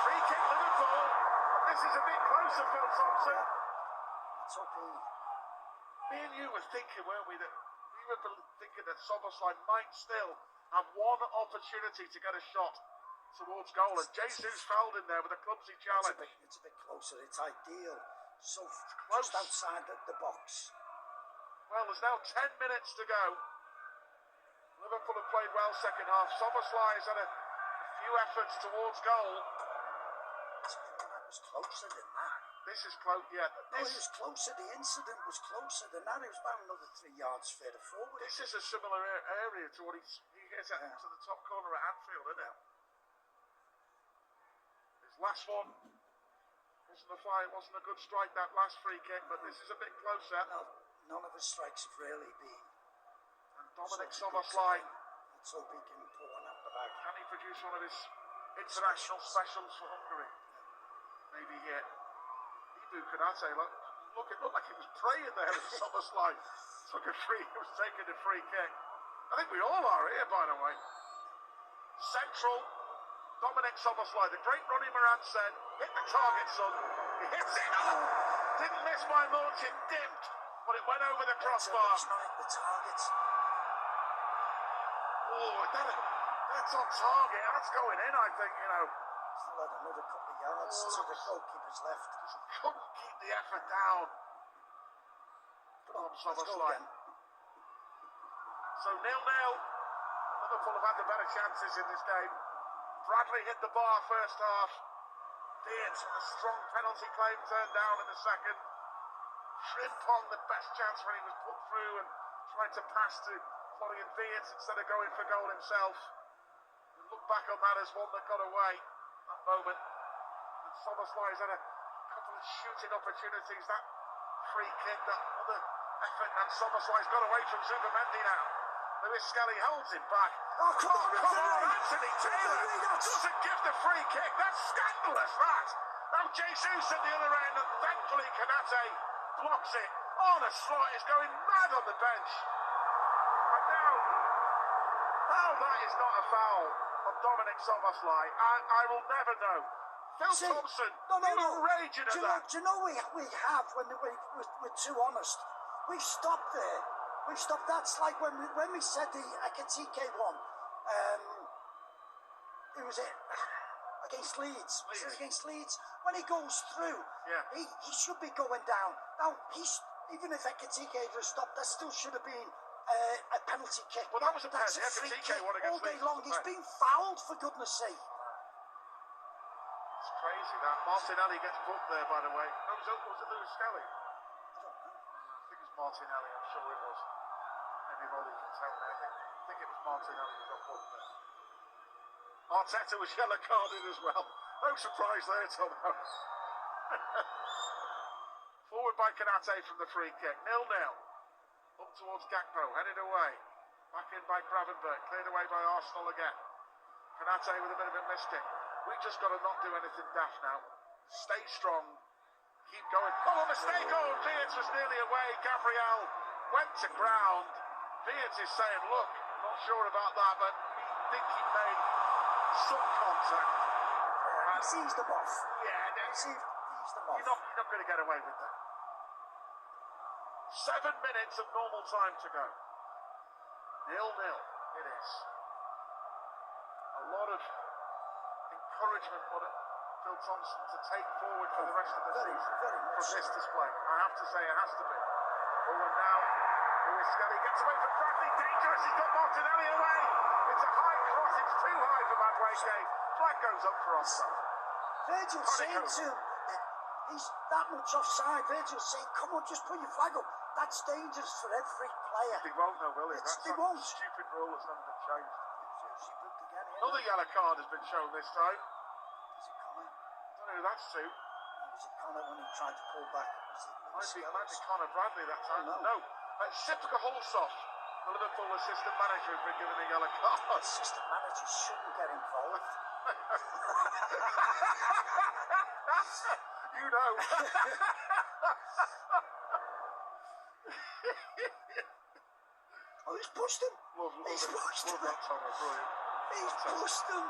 Speaker 1: Free kick Liverpool. This is a bit closer, Phil Thompson.
Speaker 2: Let's hope he...
Speaker 1: Me and you were thinking, weren't we, that we were thinking that Soboslai might still have one opportunity to get a shot towards goal, and Jesus fouled in there with a clumsy challenge.
Speaker 2: It's a bit closer. It's ideal. So
Speaker 1: close.
Speaker 2: Just outside the box.
Speaker 1: Well, there's now 10 minutes to go. Liverpool have played well second half. Soboslai has had a few efforts towards goal.
Speaker 2: That was closer than that.
Speaker 1: This is close, yeah.
Speaker 2: No, it was closer. The incident was closer than that. It was about another 3 yards further forward.
Speaker 1: This is a similar area to what he hits at to the top corner at Anfield, isn't it? His last one wasn't a good strike, that last free kick, but this is a bit closer.
Speaker 2: No, none of his strikes have really been.
Speaker 1: And Dominic Soboslai.
Speaker 2: Let's hope he can pull one out the bag.
Speaker 1: Can he produce one of his international specials for Hungary? Maybe here. Ibu Konate, it looked like he was praying there as Soboslai was taking a free kick. I think we all are here, by the way. Central, Dominic Soboslai, the great Ronnie Moran said, hit the target, son. He hits it. Oh, didn't miss by much, it dipped, but it went over the crossbar.
Speaker 2: It's not hit the target.
Speaker 1: Oh, that's on target. That's going in, I think,
Speaker 2: Still had another couple of yards to the goalkeeper's left.
Speaker 1: Just couldn't keep the effort down. From Soboslai. So 0-0. Liverpool have had the better chances in this game. Bradley hit the bar first half. Wirtz with a strong penalty claim turned down in the second. Frimpong the best chance when he was put through and tried to pass to Florian Wirtz instead of going for goal himself. We look back on that as one that got away that moment. And Soboslai's had a couple of shooting opportunities. That free kick, that other effort, and Soboslai's got away from Zubimendi now. Lewis Skelly holds him back.
Speaker 2: Oh, come on,
Speaker 1: Anthony Taylor doesn't give the free kick. That's scandalous, that. Now Jesus at the other end, and thankfully Konate blocks it. On a slot, is going mad on the bench. And now, that is not a foul on Dominic Soboslai. I will never know. Phil Thompson, you were raging at that.
Speaker 2: Do you know we have, when we're too honest, we've stopped there. We've stopped. That's like when we said the Ekatike one. Who was it? Against Leeds. Was it against Leeds? When he goes through, he should be going down. Now, even if Ekatike was stopped, that still should have been a penalty kick.
Speaker 1: Well, that was a penalty.
Speaker 2: Ekatike
Speaker 1: one against
Speaker 2: all day
Speaker 1: Leeds,
Speaker 2: long. He's been fouled, for goodness sake.
Speaker 1: It's crazy that. Martinelli gets booked there, by the way. No, was it Lewis Skelly?
Speaker 2: I don't know.
Speaker 1: I think it was Martinelli, I'm sure it was. Maybe Rolly can tell me. I think it was Martinelli who got booked there. Arteta was yellow carded as well. No surprise there, Tom. Forward by Konate from the free kick. 0-0. Up towards Gakpo, headed away. Back in by Gravenberg, cleared away by Arsenal again. Konate with a bit of a mistake. We've just got to not do anything daft now. Stay strong. keep going. Oh, a mistake. Oh, Vietz was nearly away. Gabriel went to ground. Vietz is saying, look, not sure about that, but we think he made some contact.
Speaker 2: He sees them off.
Speaker 1: Yeah,
Speaker 2: He sees them off.
Speaker 1: you're not going to get away with that. 7 minutes of normal time to go. 0-0 it is. A lot of encouragement for Phil Thompson to take forward for the rest of the season from this display. I have to say it has to be. Forward now. Lewis Skelly gets away from Bradley. Dangerous. He's got Martinelli away. It's a high cross. It's too high for Madueke. Flag goes up for offside.
Speaker 2: Virgil's saying to him, he's that much offside. Virgil's saying, come on, just put your flag up. That's dangerous for every player.
Speaker 1: They won't know, will they?
Speaker 2: They won't.
Speaker 1: Stupid rule that's never been changed.
Speaker 2: She booked again here.
Speaker 1: Another yellow card has been shown this time.
Speaker 2: Is it Connor?
Speaker 1: I don't know who that's to.
Speaker 2: Was it Connor when he tried to pull back?
Speaker 1: Might be Conor Bradley that time. No. Sipka Holsoff, the Liverpool assistant manager, has been given a yellow card.
Speaker 2: Assistant managers shouldn't get involved.
Speaker 1: You know.
Speaker 2: Oh, he's pushed him. He's pushed him.
Speaker 1: That Tomo, brilliant.
Speaker 2: He's pushed him.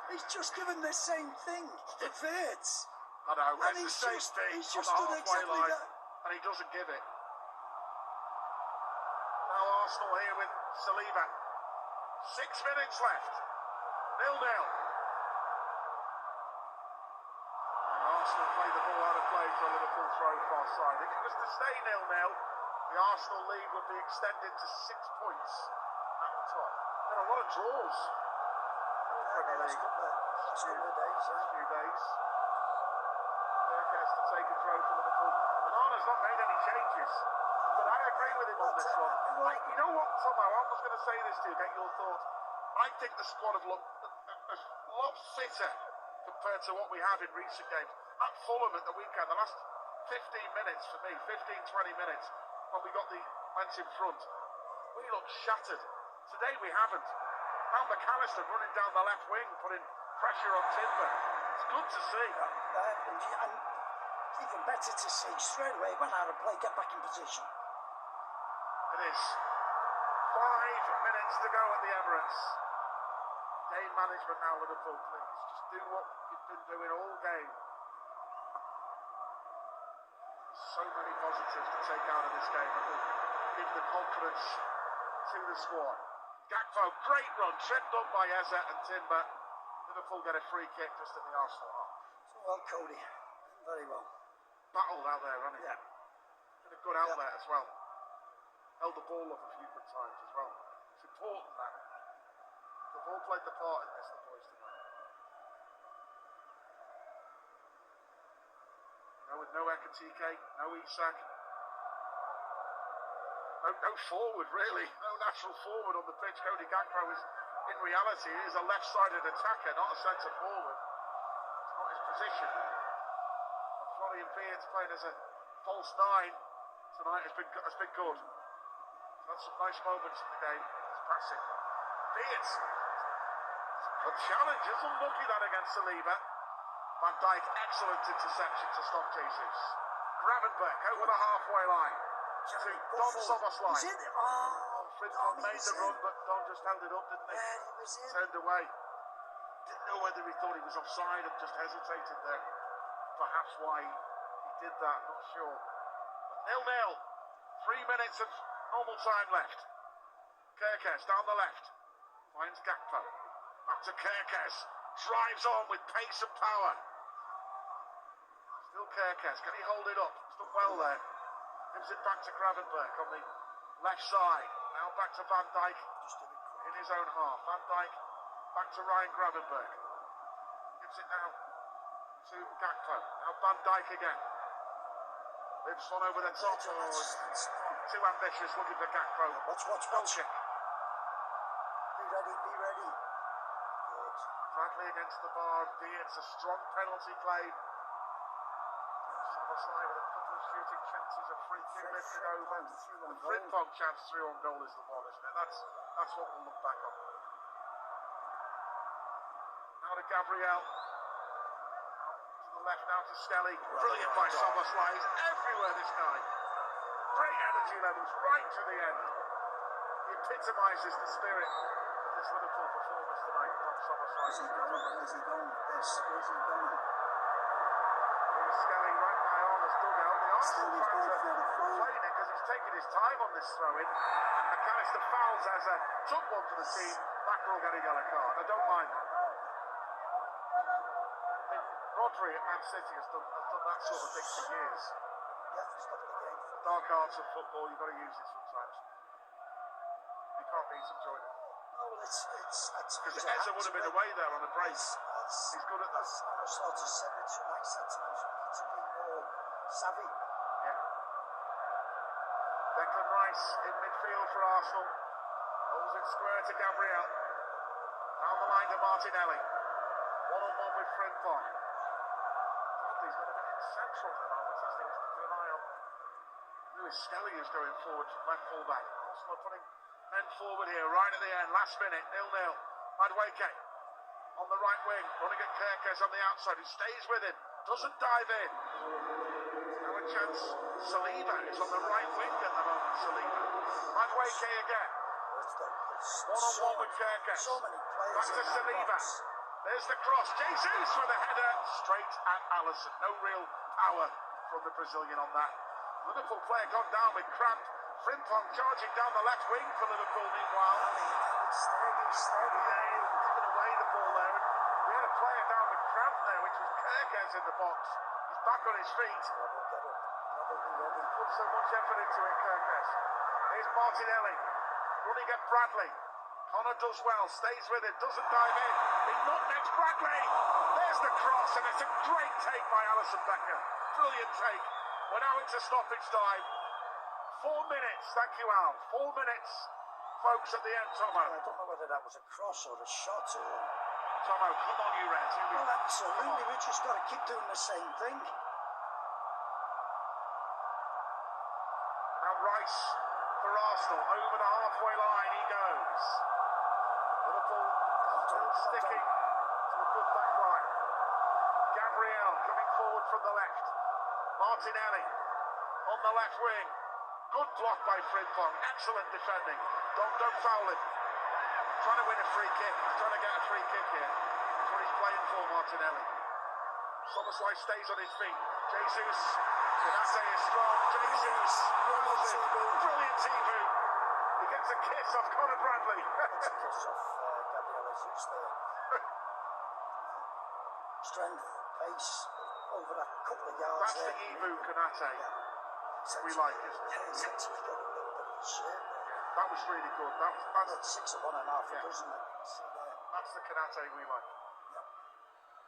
Speaker 2: He's just given the same thing to Virts.
Speaker 1: I know,
Speaker 2: And
Speaker 1: it's
Speaker 2: he's
Speaker 1: the same
Speaker 2: just-
Speaker 1: thing
Speaker 2: he's
Speaker 1: on
Speaker 2: just
Speaker 1: the
Speaker 2: done
Speaker 1: halfway
Speaker 2: exactly
Speaker 1: line,
Speaker 2: that.
Speaker 1: and he doesn't give it. Now Arsenal here with Saliba. 6 minutes left. 0-0. And Arsenal play the ball out of play for a Liverpool throw far side. If it was to stay 0-0, the Arsenal lead would be extended to 6 points at the top. There are a lot of draws in the Premier
Speaker 2: Last
Speaker 1: League.
Speaker 2: couple of days,
Speaker 1: Last few days. Has to take a throw for Liverpool. Onana's not made any changes, but I agree with him on this one. You know what, Tomo? I was going to say this to you, get your thoughts. I think the squad have looked a lot fitter compared to what we have in recent games. At Fulham at the weekend, the last 15 minutes for me, 15-20 minutes, when we got the went in front, we looked shattered. Today we haven't. Now McAllister running down the left wing, putting pressure on Timber. It's good to see.
Speaker 2: and even better to see straight away when out of play, get back in position.
Speaker 1: It is 5 minutes to go at the Emirates. Game management now, Liverpool, please. Just do what you've been doing all game. So many positives to take out of this game and will give the confidence to the squad. Gakpo, great run, tripped up by Eze and Timber. Liverpool get a free kick just in the Arsenal half.
Speaker 2: So well, Cody. Very well.
Speaker 1: Battled out there, hasn't he?
Speaker 2: Yeah.
Speaker 1: Did a good outlet as well. Held the ball up a few good times as well. It's important that. They've all played the part in this, the boys tonight. With no Ekatike, no Isak. No forward, really. No natural forward on the pitch. Cody Gakpo is, in reality, is a left-sided attacker, not a centre forward. It's not his position. And Florian Wirtz playing as a false nine tonight has been good. Had some nice moments in the game. His passing. Wirtz. Good challenge. It's unlucky that against Saliba. Van Dijk, excellent interception to stop Jesus. Gravenberch over the halfway line. To Don Soboslai.
Speaker 2: He's in. Oh,
Speaker 1: Frimpong made the run, but Don just held it up, didn't he?
Speaker 2: Yeah, he was in.
Speaker 1: Turned away. Didn't know whether he thought he was offside and just hesitated there. Perhaps why he did that, not sure. 0-0. 3 minutes of normal time left. Kerkez down the left. Finds Gakpo. Back to Kerkez. Drives on with pace and power. Still Kerkez. Can he hold it up? He's done well there. Gives it back to Gravenberch on the left side. Now back to Van Dijk in his own half. Van Dijk back to Ryan Gravenberch. Gives it now to Gakpo. Now Van Dijk again. Lifts one over the top. Too ambitious looking for Gakpo.
Speaker 2: Watch. Be ready. Good.
Speaker 1: Bradley against the bar. It's a strong penalty claim. Soboslai with a couple of shooting chances, a free kick lifted over. The Frimpong chance through on goal is the one, isn't it? That's what we'll look back on. Now to Gabriel. Out to the the left now to Skelly. Brilliant by Soboslai. He's everywhere, this guy. Great energy levels right to the end. He epitomises the spirit of this Liverpool performance tonight.
Speaker 2: Where's he going with this? Where's he going?
Speaker 1: Here's Skelly right by Arnold's dugout. The Arsenal fans are complaining because he's taking his time on this throw-in. And McAllister fouls as a took one for the team. Backer will get a yellow card. I don't mind that. I mean, Rodri at Man City has done that sort of thing for years.
Speaker 2: Yeah, stop the game.
Speaker 1: Dark arts of football, you've got to use it sometimes. You can't beat him, Jordan.
Speaker 2: No, well,
Speaker 1: Because Eza would have been away there on a break. He's good at that.
Speaker 2: As Arnold Slaughter said it tonight, sometimes we need to be more savvy.
Speaker 1: Yeah. Declan Rice in midfield for Arsenal. Holds it square to Gabriel. Down the line to Martinelli. One-on-one with Frimpong. Bradley's been a bit central at the moment, hasn't he? He's keeping an eye on Lewis Skelly, who's going forward from left full-back. Arsenal are putting men forward here, right at the end. Last minute, 0-0. Madueke on the right wing, running at Kerkez on the outside, who stays with him, doesn't dive in. Now a chance. Saliba is on the right wing at the moment. Saliba. Madueke again. One-on-one with Kerkez.
Speaker 2: So many players.
Speaker 1: Back to Saliba. There's the cross. Jesus with a header straight at Alisson. No real power from the Brazilian on that. Liverpool player gone down with cramp. Frimpong charging down the left wing for Liverpool meanwhile.
Speaker 2: Steady.
Speaker 1: Giving away the ball there. We had a player down with cramp there, which was Kerkez in the box. He's back on his feet. Put so much effort into it, Kerkez. Here's Martinelli. Running at Bradley. Connor does well, stays with it, doesn't dive in. He nutmegs Bradley. There's the cross, and it's a great take by Alisson Becker. Brilliant take. We're now into stoppage time. 4 minutes, thank you, Al. 4 minutes, folks, at the end, Tomo.
Speaker 2: I don't know whether that was a cross or a shot or...
Speaker 1: Tomo, come on, you Reds.
Speaker 2: Well, absolutely, we just got to keep doing the same thing.
Speaker 1: Now Rice for Arsenal, over the halfway line he goes. Liverpool still sticking to a good back line. Gabriel coming forward from the left. Martinelli on the left wing. Good block by Frimpong. Excellent defending. Don't foul him. Trying to win a free kick. He's trying to get a free kick here. That's what he's playing for, Martinelli. Soboslai stays on his feet. Jesus. Canate is strong. Jesus. Brilliant Tibu. He gets a kiss off Conor Bradley.
Speaker 2: It's a kiss off Gabriel Jesus there. Strength, pace, over that couple of yards.
Speaker 1: That's
Speaker 2: there.
Speaker 1: the Ibu Canate.
Speaker 2: Yeah.
Speaker 1: We like, isn't it?
Speaker 2: He's actually got a little bit of a shape there.
Speaker 1: Yeah, that was really good. That's
Speaker 2: That's 6 of 1.5,
Speaker 1: Yeah.
Speaker 2: doesn't it? See there.
Speaker 1: That's the Canate we like.
Speaker 2: Yeah.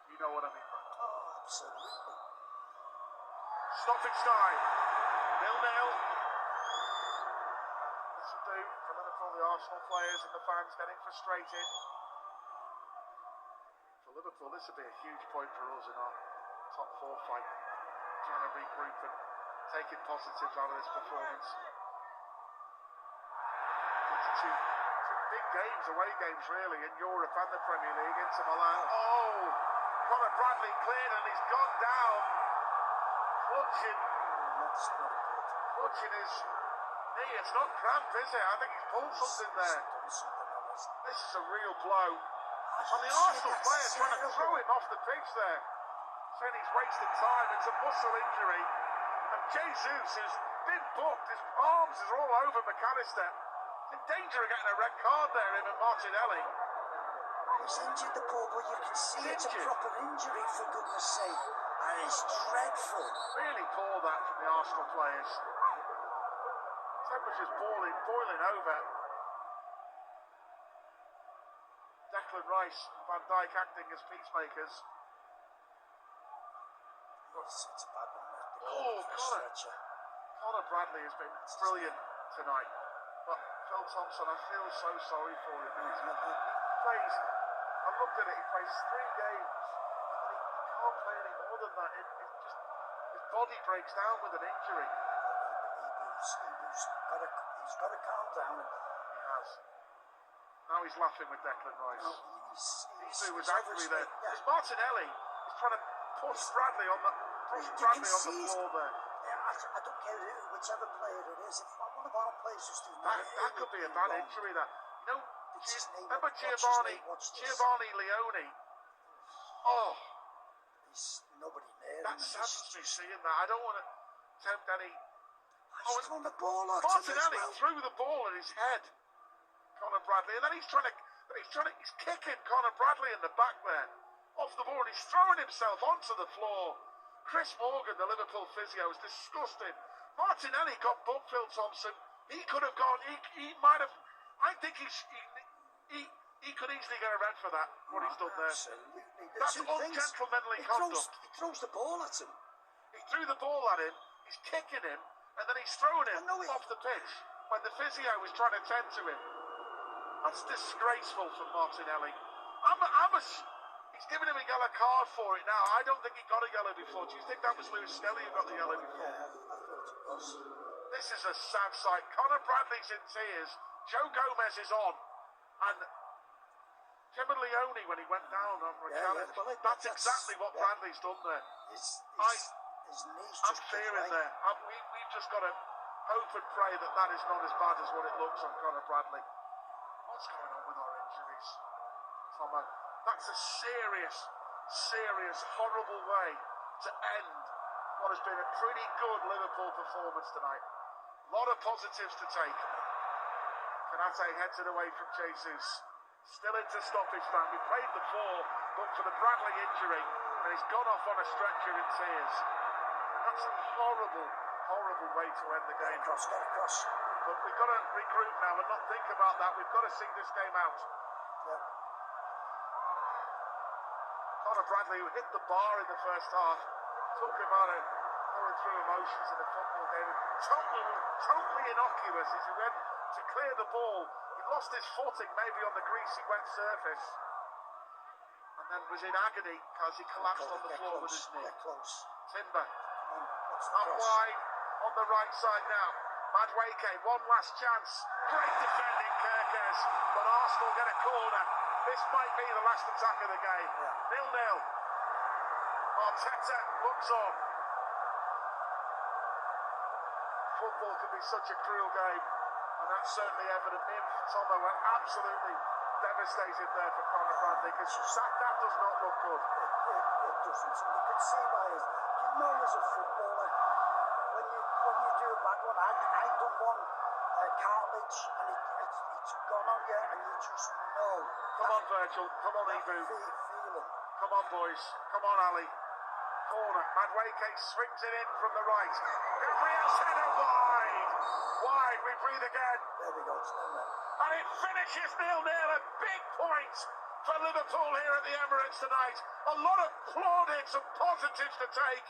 Speaker 1: You know what I mean, man.
Speaker 2: Oh, absolutely.
Speaker 1: Stoppage time. 0-0. This will do for Liverpool, the Arsenal players and the fans getting frustrated. For Liverpool, this would be a huge point for us in our top 4 fight. Trying to regroup and taking positives out of this performance. It's two big games, away games really, in Europe and the Premier League, into Milan. Oh! Conor Bradley cleared and he's gone down. Clutching his knee. It's not cramp, is it? I think he's pulled something there. This is a real blow. And the Arsenal player trying to throw him off the pitch there. Saying he's wasted time. It's a muscle injury. And Jesus, who's been booked, his arms are all over McAllister. In danger of getting a red card there, him and Martinelli.
Speaker 2: He's injured the poor boy, you can see it's a proper injury, for goodness sake. That is dreadful.
Speaker 1: Really poor that from the Arsenal players. Temperature's boiling over. Declan Rice and Van Dijk acting as peacemakers.
Speaker 2: It's a bad one.
Speaker 1: Conor Bradley has been brilliant tonight. But Phil Thompson, I feel so sorry for him. I looked at it, he plays 3 games. And he can't play any more than that. His body breaks down with an injury.
Speaker 2: He's got to calm down.
Speaker 1: He has. Now he's laughing with Declan Rice. He was angry there. Because Martinelli is trying to Push Bradley on the floor there.
Speaker 2: I don't care whichever player it is. If one of our players was doing that,
Speaker 1: That could be a bad injury. That, you know, remember
Speaker 2: Watch
Speaker 1: Giovanni Leone? Oh,
Speaker 2: he's nobody near
Speaker 1: that
Speaker 2: him.
Speaker 1: saddens me seeing that. I don't want to tempt any.
Speaker 2: He's throwing the ball out
Speaker 1: Martinelli threw the ball at his head, Conor Bradley, and then he's kicking Conor Bradley in the back there, off the ball, and he's throwing himself onto the floor. Chris Morgan, the Liverpool physio, is disgusted. Martinelli got booked, Phil Thompson. He could have gone. He might have. I think he could easily get a red for that. What he's done there.
Speaker 2: Absolutely.
Speaker 1: That's ungentlemanly conduct.
Speaker 2: He throws the ball at him.
Speaker 1: He threw the ball at him. He's kicking him, and then he's throwing him off the pitch when the physio was trying to tend to him. That's disgraceful from Martinelli. He's given him a yellow card for it now. I don't think he got a yellow before. Do you think that was Lewis Skelly who got the yellow before?
Speaker 2: Yeah, I thought it was.
Speaker 1: This is a sad sight. Conor Bradley's in tears. Joe Gomez is on. And Tim Leone, when he went down on a challenge, that's exactly what Bradley's done there.
Speaker 2: His knees just
Speaker 1: I'm fearing there. We've just got to hope and pray that is not as bad as what it looks on Conor Bradley. What's going on with our injuries, Tomo? That's a serious, horrible way to end what has been a pretty good Liverpool performance tonight. A lot of positives to take. Kanate heads it away from Jesus. Still into stoppage time. We played the 4, but for the Bradley injury, and he's gone off on a stretcher in tears. That's a horrible way to end the game.
Speaker 2: Get across.
Speaker 1: But we've got to regroup now and not think about that. We've got to see this game out.
Speaker 2: Yeah.
Speaker 1: Conor Bradley, who hit the bar in the first half, talking about it, going through emotions in a football game. Totally innocuous as he went to clear the ball. He lost his footing maybe on the greasy wet surface. And then was in agony because he collapsed on the floor with his knee. Timber. Up wide on the right side now. Madueke, one last chance. Great defending, Kerkez. But Arsenal get a corner. This might be the last attack of the game. 0-0. Arteta looks on. Football can be such a cruel game, and that's certainly evident. Me and Tomo were absolutely devastated there for Conor Bradley, because that does not look good.
Speaker 2: It doesn't, and you could see by it. You know, as a footballer, when you do a bad one, I done one cartilage, and it's gone on you, and you just know.
Speaker 1: Come on, Virgil. Come on, Ibu.
Speaker 2: Feeling.
Speaker 1: Come on, boys. Come on, Ali. Corner. Madueke swings it in from the right. Gabriel's header wide. We breathe again.
Speaker 2: There we go. It's done there.
Speaker 1: And it finishes 0-0. A big point for Liverpool here at the Emirates tonight. A lot of plaudits and positives to take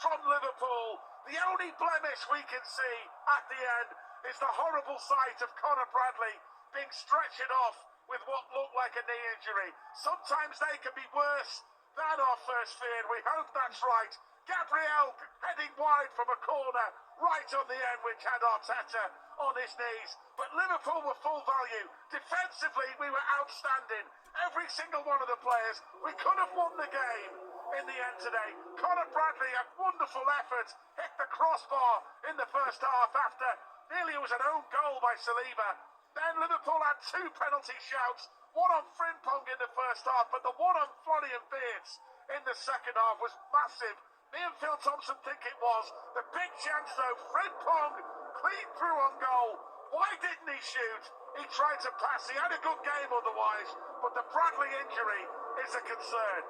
Speaker 1: from Liverpool. The only blemish we can see at the end is the horrible sight of Conor Bradley being stretchered off with what looked like a knee injury. Sometimes they can be worse than our first feared. We hope that's right. Gabriel heading wide from a corner right on the end, which had Arteta on his knees. But Liverpool were full value. Defensively, we were outstanding. Every single one of the players. We could have won the game in the end today. Conor Bradley, a wonderful effort, hit the crossbar in the first half after nearly it was an own goal by Saliba. Then Liverpool had 2 penalty shouts, one on Frimpong in the first half, but the one on Florian Wirtz in the second half was massive. Me and Phil Thompson think it was. The big chance though, Frimpong clean through on goal. Why didn't he shoot? He tried to pass. He had a good game otherwise, but the Bradley injury is a concern.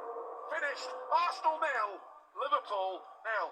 Speaker 1: Finished, Arsenal 0, Liverpool 0.